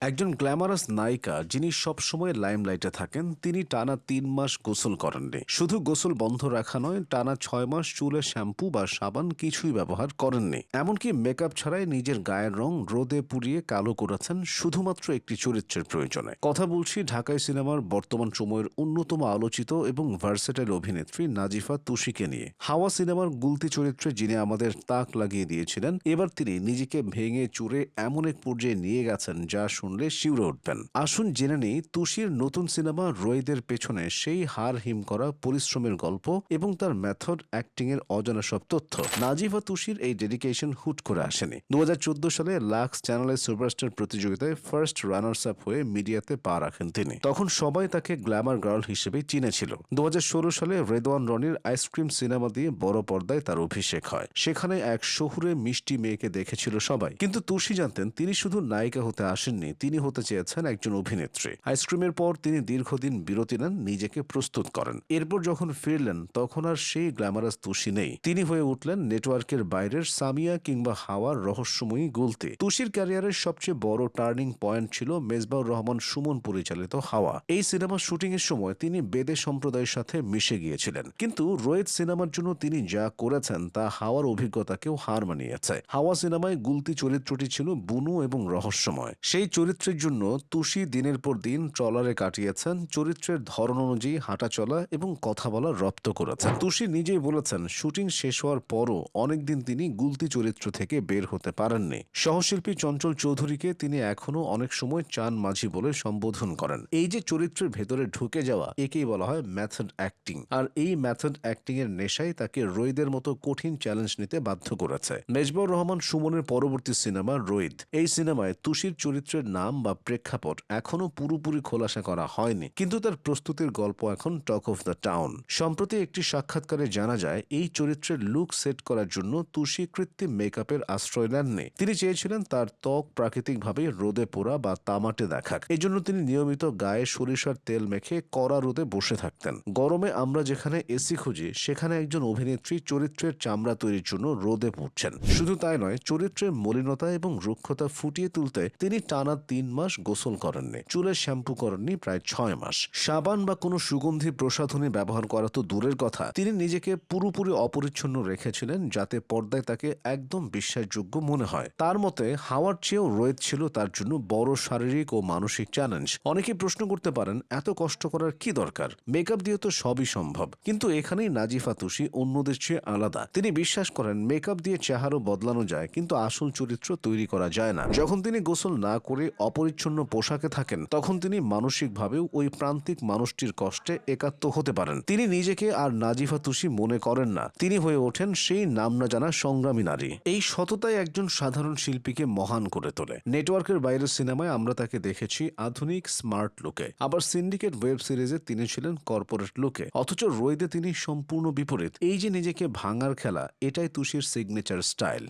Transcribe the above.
একজন গ্ল্যামারাস নায়িকা যিনি সবসময় লাইমলাইটে থাকেন তিনি টানা ৩ মাস গোসল করেননি। শুধু গোসল বন্ধ রাখা নয়, টানা ৬ মাস চুলে শ্যাম্পু বা সাবান কিছুই ব্যবহার করেননি। এমনকি মেকআপ ছাড়াই নিজের গায়ের রং রোদে পুড়িয়ে কালো করেছেন শুধুমাত্র একটি চরিত্রের প্রয়োজনে। কথা বলছি ঢাকাই সিনেমার বর্তমান সময়ের অন্যতম আলোচিত এবং ভার্সেটাইল অভিনেত্রী নাজিফা তুষিকে নিয়ে। হাওয়া সিনেমার গুলতি চরিত্রে যিনি আমাদের তাক লাগিয়ে দিয়েছিলেন, এবার তিনি নিজেকে ভেঙে চুরে এমন এক পর্যায়ে নিয়ে গেছেন যা শুনলে শিউরে উঠবেন। আসুন জেনে নেই তুষির নতুন সিনেমা রোয়েদের পেছনে সেই হার হিম করা পরিশ্রমের গল্প এবং তার মেথড অ্যাক্টিং এর অজানা সব তথ্য। নাজিফা তুষির এই ডেডিকেশন হুট করে আসেনি। ২০১৪ সালে লাক্স চ্যানেলের সুপারস্টার প্রতিযোগিতায় ফার্স্ট রানার্স আপ হয়ে মিডিয়াতে পা রাখেন তিনি। তখন সবাই তাকে গ্ল্যামার গার্ল হিসেবে চিনেছিল। ২০১৬ সালে রেদওয়ান রনির আইসক্রিম সিনেমা দিয়ে বড় পর্দায় তার অভিষেক হয়। সেখানে এক শহুরে মিষ্টি মেয়েকে দেখেছিল সবাই, কিন্তু তুষি জানতেন তিনি শুধু নায়িকা হতে আসেননি, তিনি হতে চেয়েছেন একজন অভিনেত্রী। আইসক্রিমের পর তিনি দীর্ঘদিন বিরতি নেন, নিজেকে প্রস্তুত করেন। এরপর যখন ফিরলেন তখন আর সেই গ্ল্যামারাস তুষি নেই। তিনি হয়ে উঠলেন নেটওয়ার্কের বাইরের সামিয়া কিংবা হাওয়ার রহস্যময়ী গুলতি। তুষির ক্যারিয়ারের সবচেয়ে বড় টার্নিং পয়েন্ট ছিল মেজবাউর রহমান সুমন পরিচালিত হাওয়া। এই সিনেমা শুটিং এর সময় তিনি বেদে সম্প্রদায়ের সাথে মিশে গিয়েছিলেন, কিন্তু রোয়েদ সিনেমার জন্য তিনি যা করেছেন তা হাওয়ার অভিজ্ঞতাকেও হার মানিয়েছে। হাওয়া সিনেমায় গুলতি চরিত্রটি ছিল বুনো এবং রহস্যময়। সেই চরিত্রের জন্য তুষি দিনের পর দিন ট্রলারে কাটিয়েছেন, চরিত্রের ধরন অনুযায়ী হাঁটা চলা এবং কথা বলা রপ্ত করেছেন। তুষি নিজেই বলেছেন শুটিং শেষ হওয়ার পরও অনেকদিন তিনি গুলতি চরিত্র থেকে বের হতে পারেননি। সহশিল্পী চঞ্চল চৌধুরীকে তিনি এখনো অনেক সময় চান মাঝি বলে সম্বোধন করেন। এই যে চরিত্রের ভেতরে ঢুকে যাওয়া, একেই বলা হয় মেথড অ্যাক্টিং। আর এই মেথড অ্যাক্টিং এর নেশাই তাকে রোয়েদের মতো কঠিন চ্যালেঞ্জ নিতে বাধ্য করেছে। মেজবাউর রহমান সুমনের পরবর্তী সিনেমা রোয়েদ। এই সিনেমায় তুষির চরিত্রের নাম বা প্রেক্ষাপট এখনো পুরোপুরি খোলাসা করা হয়নি, কিন্তু তার প্রস্তুতির গল্প এখন টক অফ দ্য টাউন। সম্প্রতি একটি সাক্ষাৎকারে জানা যায় এই চরিত্রের লুক সেট করার জন্য তুষি কৃত্রিম মেকআপের আশ্রয় নেননি। তিনি চেয়েছিলেন তার ত্বক প্রাকৃতিকভাবে রোদে পোড়া বা তামাটে দেখাক। এজন্য তিনি নিয়মিত গায়ে সরিষার তেল মেখে কড়া রোদে বসে থাকতেন। গরমে আমরা যেখানে এসি খুঁজি, সেখানে একজন অভিনেত্রী চরিত্রের চামড়া তৈরির জন্য রোদে পড়ছেন। শুধু তাই নয়, চরিত্রের মলিনতা এবং রুক্ষতা ফুটিয়ে তুলতে তিনি টানা ৩ মাস গোসল করেননি, চুলে শ্যাম্পু করেননি প্রায় ৬ মাস। সাবান বা কোনো সুগন্ধি প্রসাধনী ব্যবহার করা তো দূরের কথা, তিনি নিজেকে পুরোপুরি অপরিচ্ছন্ন রেখেছিলেন যাতে পর্দায় তাকে একদম বিশ্বাসযোগ্য মনে হয়। তার মতে হাওয়ার চেয়েও রোয়েদ ছিল তার জন্য বড় শারীরিক ও মানসিক চ্যালেঞ্জ। অনেকে প্রশ্ন করতে পারেন এত কষ্ট করার কি দরকার, মেকআপ দিয়ে তো সবই সম্ভব। কিন্তু এখানেই নাজিফা তুষি অন্যদের চেয়ে আলাদা। তিনি বিশ্বাস করেন মেকআপ দিয়ে চেহারা বদলানো যায়, কিন্তু আসল চরিত্র তৈরি করা যায় না। যখন তিনি গোসল না করে অপরিচ্ছন্ন পোশাকে থাকেন তখন তিনি মানসিকভাবেও ওই প্রান্তিক মানুষটির কষ্টে একাত্ম হতে পারেন। তিনি নিজেকে আর নাজিফা তুষি মনে করেন না, তিনি হয়ে ওঠেন সেই নাম না জানা সংগ্রামী নারী। এই সততাই একজন সাধারণ শিল্পীকে মহান করে তোলে। নেটওয়ার্কের বাইরের সিনেমায় আমরা তাকে দেখেছি আধুনিক স্মার্ট লুকে, আবার সিন্ডিকেট ওয়েব সিরিজে তিনি ছিলেন কর্পোরেট লুকে। অথচ রোয়েদে তিনি সম্পূর্ণ বিপরীত। এই যে নিজেকে ভাঙার খেলা, এটাই তুষির সিগনেচার স্টাইল।